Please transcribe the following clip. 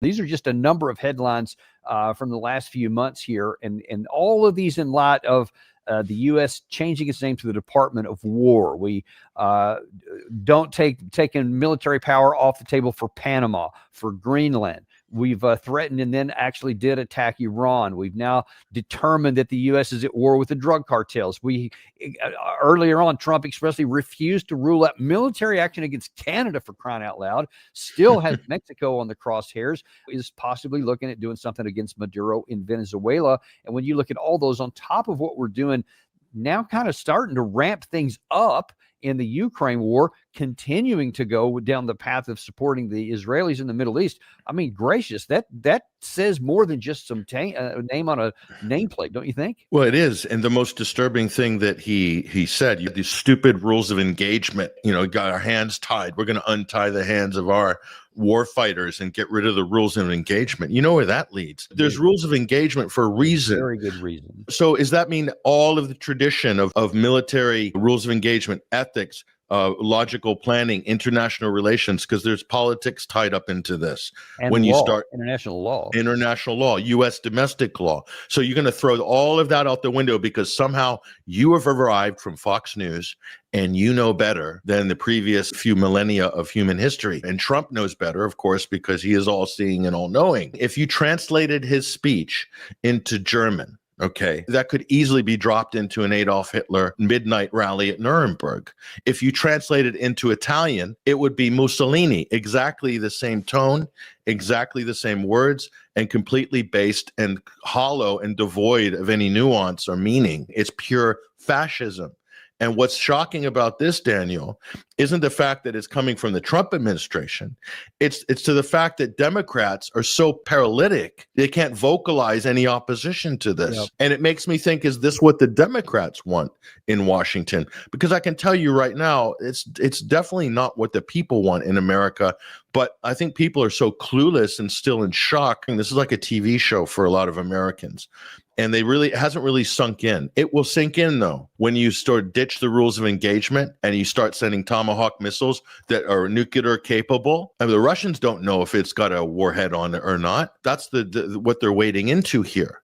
These are just a number of headlines from the last few months here, and all of these in light of the U.S. changing its name to the Department of War. We don't taking military power off the table for Panama, for Greenland. We've threatened and then actually did attack Iran. We've now determined that the U.S. is at war with the drug cartels. Earlier on, Trump expressly refused to rule out military action against Canada, for crying out loud. Still has Mexico on the crosshairs, is possibly looking at doing something against Maduro in Venezuela. And when you look at all those on top of what we're doing now, kind of starting to ramp things up in the Ukraine war, continuing to go down the path of supporting the Israelis in the Middle East. I mean, gracious, that says more than just some name on a nameplate, don't you think? Well, it is. And the most disturbing thing that he said, these stupid rules of engagement, got our hands tied. We're going to untie the hands of our war fighters and get rid of the rules of engagement. You know where that leads. There's rules of engagement for a reason. Very good reason. So does that mean all of the tradition of military rules of engagement, ethics, logical planning, international relations, because there's politics tied up into this. And when you start international law, U.S. domestic law. So you're going to throw all of that out the window because somehow you have arrived from Fox News and you know better than the previous few millennia of human history. And Trump knows better, of course, because he is all seeing and all knowing. If you translated his speech into German, okay, that could easily be dropped into an Adolf Hitler midnight rally at Nuremberg. If you translate it into Italian, it would be Mussolini. Exactly the same tone, exactly the same words, and completely based and hollow and devoid of any nuance or meaning. It's pure fascism. And what's shocking about this, Daniel, isn't the fact that it's coming from the Trump administration. It's to the fact that Democrats are so paralytic, they can't vocalize any opposition to this. Yep. And it makes me think, is this what the Democrats want in Washington? Because I can tell you right now, it's definitely not what the people want in America. But I think people are so clueless and still in shock. And this is like a TV show for a lot of Americans. And it hasn't really sunk in. It will sink in, though, when you ditch the rules of engagement and you start sending Tomahawk missiles that are nuclear capable. I mean, the Russians don't know if it's got a warhead on it or not. That's what they're wading into here.